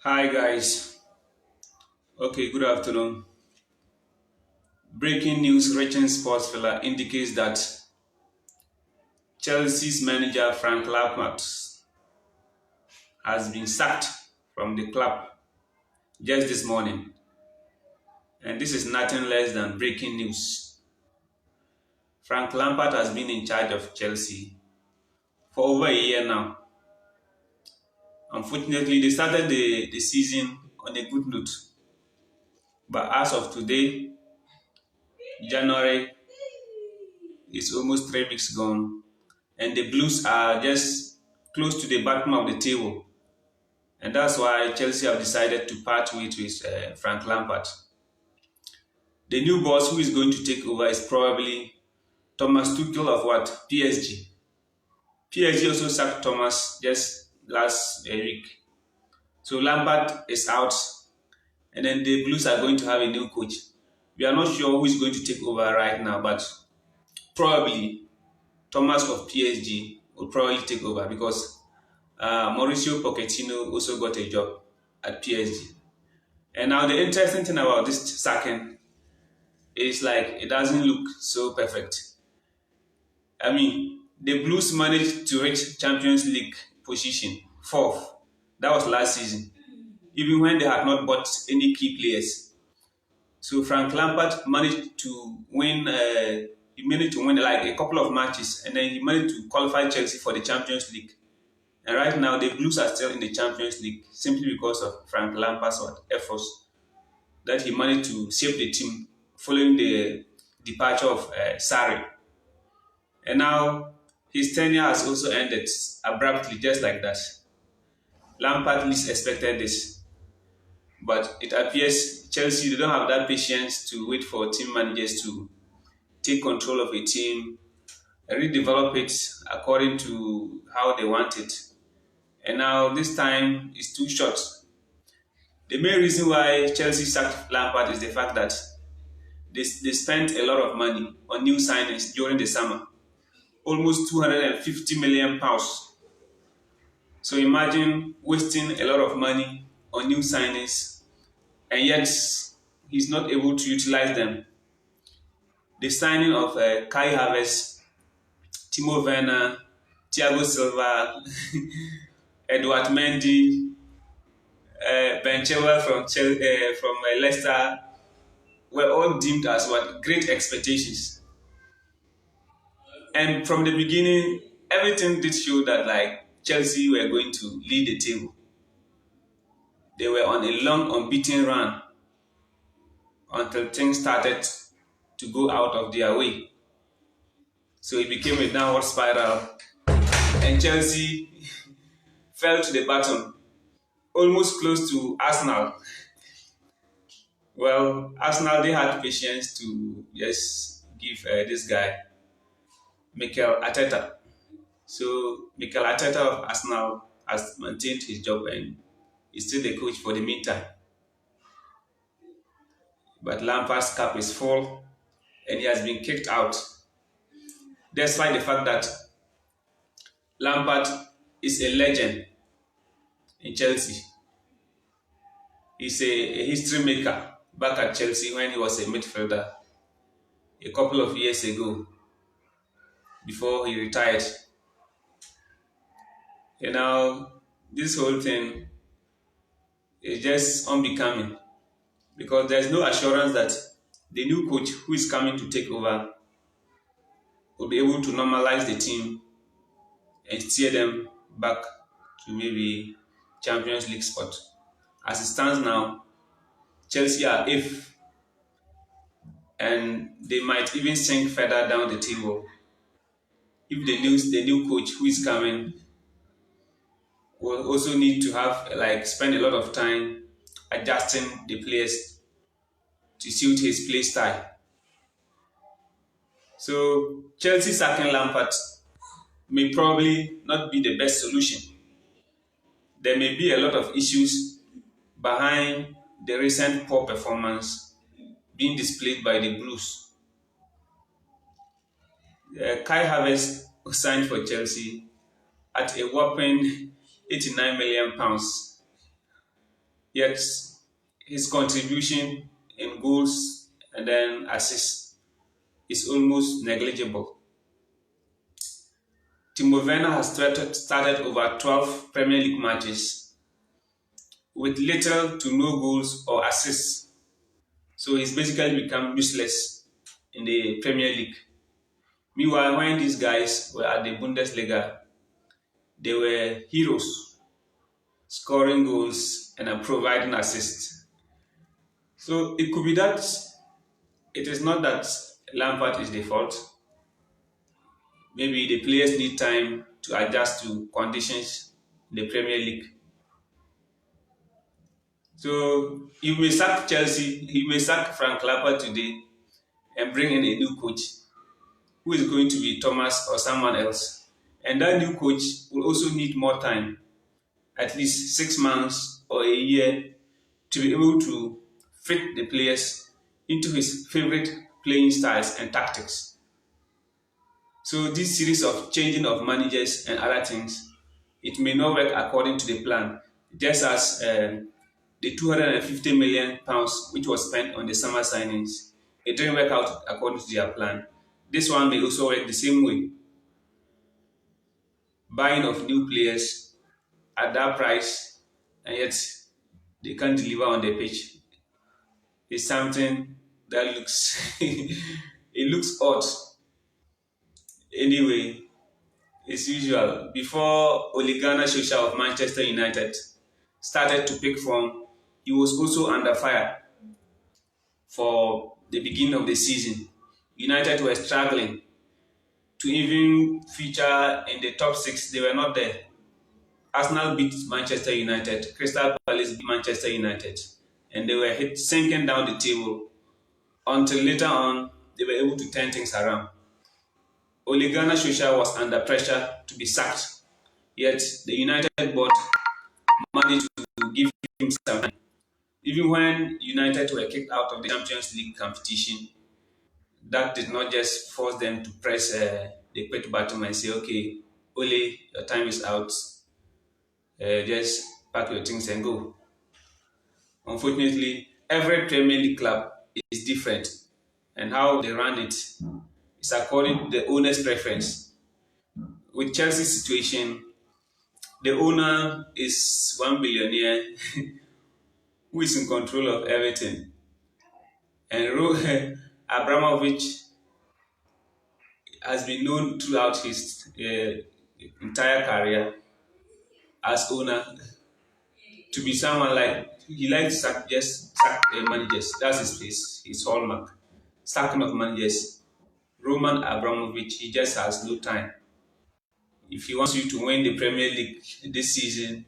Hi guys. Okay, good afternoon. Breaking news reaching Sports Villa indicates that Chelsea's manager Frank Lampard has been sacked from the club just this morning. And this is nothing less than breaking news. Frank Lampard has been in charge of Chelsea for over a year now. Unfortunately, they started the season on a good note. But as of today, January is almost 3 weeks gone, and the Blues are just close to the bottom of the table. And that's why Chelsea have decided to part ways with Frank Lampard. The new boss who is going to take over is probably Thomas Tuchel of what? PSG. PSG also sacked Thomas just last week. So Lampard is out, and then the Blues are going to have a new coach. We are not sure who is going to take over right now, but probably Thomas of PSG will probably take over because Mauricio Pochettino also got a job at PSG. And now the interesting thing about this sacking is like it doesn't look so perfect. I mean, the Blues managed to reach Champions League position, fourth. That was last season, even when they had not bought any key players. So Frank Lampard managed to win. He managed to win like a couple of matches, and then he managed to qualify Chelsea for the Champions League. And right now, the Blues are still in the Champions League simply because of Frank Lampard's efforts that he managed to save the team following the departure of Sarri. And now his tenure has also ended abruptly, just like that. Lampard least expected this, but it appears Chelsea they don't have that patience to wait for team managers to take control of a team, redevelop it according to how they want it. And now this time is too short. The main reason why Chelsea sacked Lampard is the fact that they spent a lot of money on new signings during the summer, almost £250 million. So imagine wasting a lot of money on new signings, and yet he's not able to utilize them. The signing of Kai Havertz, Timo Werner, Thiago Silva, Edward Mendy, Ben Chilwell from Leicester were all deemed as what great expectations. And from the beginning, everything did show that like Chelsea were going to lead the table. They were on a long unbeaten run until things started to go out of their way. So it became a downward spiral, and Chelsea fell to the bottom, almost close to Arsenal. Well, Arsenal, they had patience to just give this guy, Mikel Arteta. So Mikel Arteta of Arsenal has maintained his job and is still the coach for the meantime. But Lampard's cap is full and he has been kicked out, despite the fact that Lampard is a legend in Chelsea. He's a history maker back at Chelsea when he was a midfielder a couple of years ago before he retired. You know, this whole thing is just unbecoming because there's no assurance that the new coach who is coming to take over will be able to normalize the team and steer them back to maybe Champions League spot. As it stands now, Chelsea are eighth, and they might even sink further down the table if the new coach who is coming will also need to have spend a lot of time adjusting the players to suit his play style. So Chelsea sacking Lampard may probably not be the best solution. There may be a lot of issues behind the recent poor performance being displayed by the Blues. Kai Havertz signed for Chelsea at a whopping £89 million. Yet his contribution in goals and then assists is almost negligible. Timo Werner has started over 12 Premier League matches with little to no goals or assists. So he's basically become useless in the Premier League. Meanwhile, when these guys were at the Bundesliga, they were heroes, scoring goals and providing assists. So it could be that it is not that Lampard is the fault. Maybe the players need time to adjust to conditions in the Premier League. So you may sack Chelsea, you may sack Frank Lampard today and bring in a new coach who is going to be Thomas or someone else. And that new coach will also need more time, at least 6 months or a year, to be able to fit the players into his favorite playing styles and tactics. So this series of changing of managers and other things, it may not work according to the plan. Just as the 250 million pounds which was spent on the summer signings, it didn't work out according to their plan. This one may also work the same way. Buying of new players at that price, and yet they can't deliver on the pitch. It's something that looks it looks odd. Anyway, as usual, before Ole Gunnar Solskjaer of Manchester United started to pick form, he was also under fire for the beginning of the season. United were struggling to even feature in the top six. They were not there. Arsenal beat Manchester United, Crystal Palace beat Manchester United, and they were sinking down the table until later on they were able to turn things around. Ole Gunnar Solskjaer was under pressure to be sacked, yet the United board managed to give him some time. Even when United were kicked out of the Champions League competition, that did not just force them to press the quit button and say, okay, Ole, your time is out. Just pack your things and go. Unfortunately, every Premier League club is different, and how they run it is according to the owner's preference. With Chelsea's situation, the owner is one billionaire who is in control of everything. And Abramovich has been known throughout his entire career as owner to be someone like he likes to just sack managers. That's his place, his hallmark. Sacking of managers. Roman Abramovich, he just has no time. If he wants you to win the Premier League this season,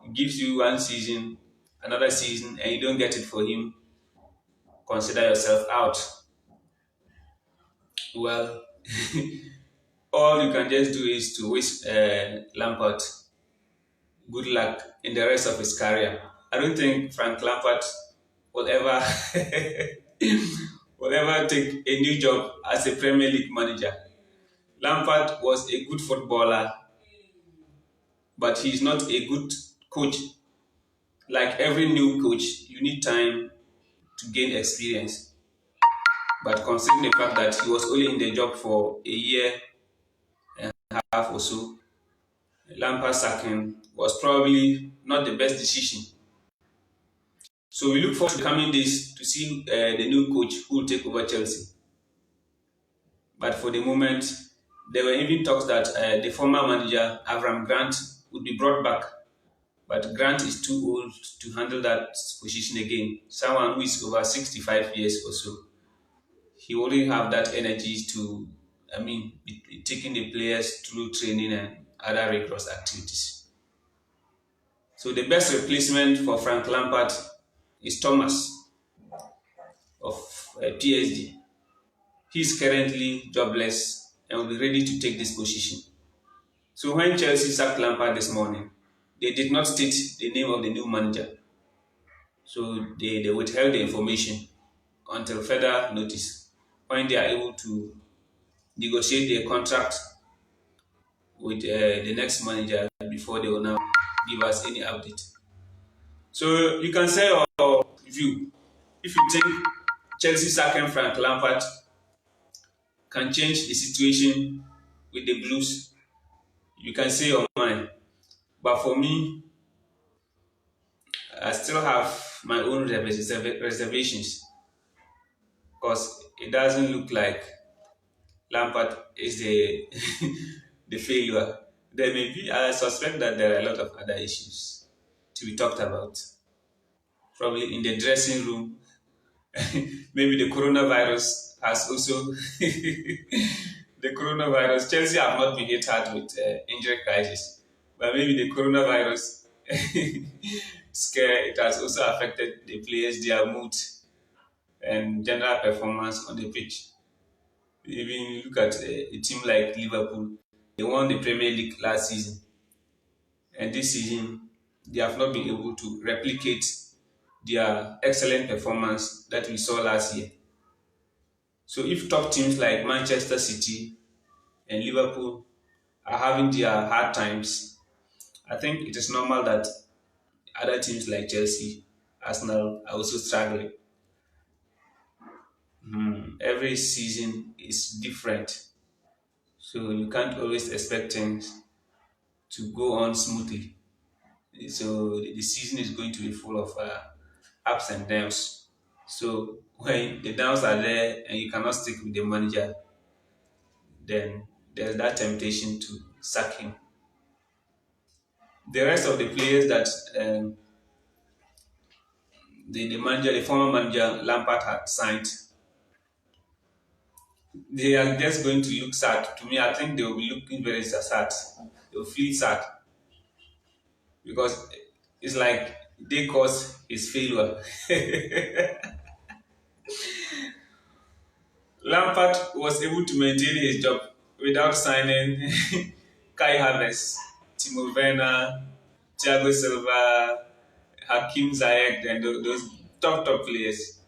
he gives you one season, another season, and you don't get it for him, consider yourself out. Well, all you can just do is to wish Lampard good luck in the rest of his career. I don't think Frank Lampard will ever will ever take a new job as a Premier League manager. Lampard was a good footballer, but he's not a good coach. Like every new coach, you need time to gain experience. But considering the fact that he was only in the job for a year and a half or so, Lampard sacking was probably not the best decision. So we look forward to the coming days to see the new coach who will take over Chelsea. But for the moment, there were even talks that the former manager, Avram Grant, would be brought back. But Grant is too old to handle that position again. Someone who is over 65 years or so. He wouldn't have that energy to, be taking the players through training and other rigorous activities. So the best replacement for Frank Lampard is Thomas of PSG. He's currently jobless and will be ready to take this position. So when Chelsea sacked Lampard this morning, they did not state the name of the new manager. So they withheld the information until further notice when they are able to negotiate their contract with the next manager before they will now give us any update. So you can say your view. If you think Chelsea sacking Frank Lampard can change the situation with the Blues, you can say your mind. But for me, I still have my own reservations because it doesn't look like Lampard is the the failure. There may be, I suspect that there are a lot of other issues to be talked about. Probably in the dressing room, maybe the coronavirus has also the coronavirus. Chelsea have not been hit hard with injury crisis, but maybe the coronavirus scare it has also affected the players, their mood and general performance on the pitch. Even look at a team like Liverpool, they won the Premier League last season, and this season they have not been able to replicate their excellent performance that we saw last year. So if top teams like Manchester City and Liverpool are having their hard times, I think it is normal that other teams like Chelsea, Arsenal are also struggling. Every season is different, so you can't always expect things to go on smoothly. So the season is going to be full of ups and downs. So when the downs are there and you cannot stick with the manager, then there's that temptation to sack him. The rest of the players that the former manager Lampard had signed, they are just going to look sad. To me, I think they will be looking very sad. They will feel sad because it's like they caused his failure. Lampard was able to maintain his job without signing Kai Havertz, Timo Werner, Thiago Silva, Hakim Ziyech, and those top players.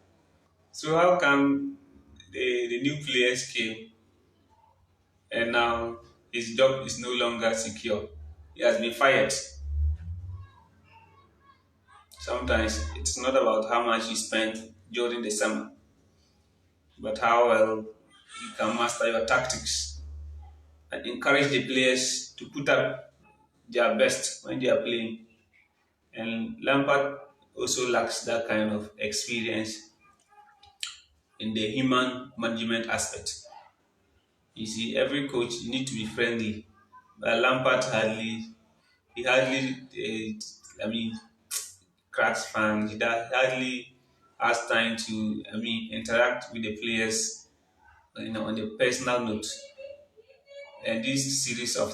So how come the new players came and now his job is no longer secure? He has been fired. Sometimes it's not about how much you spend during the summer, but how well you can master your tactics and encourage the players to put up their best when they are playing. And Lampard also lacks that kind of experience in the human management aspect. You see, every coach you need to be friendly, but Lampard hardly, I mean, cracks fans. Hardly has time to, interact with the players, on the personal note. And this series of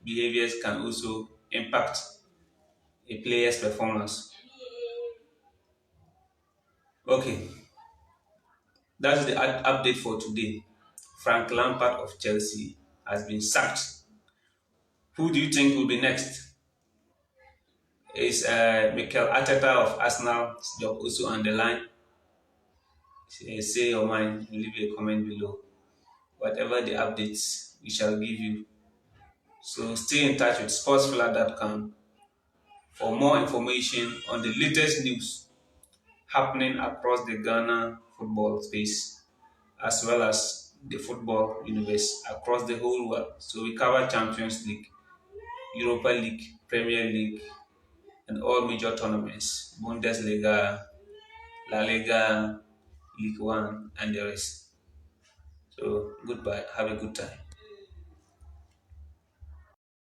behaviors can also impact a player's performance. Okay, that's the update for today. Frank Lampard of Chelsea has been sacked. Who do you think will be next? Is Mikel Arteta of Arsenal's job also on the line? Say your mind, leave a comment below. Whatever the updates, we shall give you. So stay in touch with sportsfiller.com for more information on the latest news happening across the Ghana football space, as well as the football universe across the whole world. So we cover Champions League, Europa League, Premier League, and all major tournaments, Bundesliga, La Liga, League One, and the rest. So goodbye. Have a good time.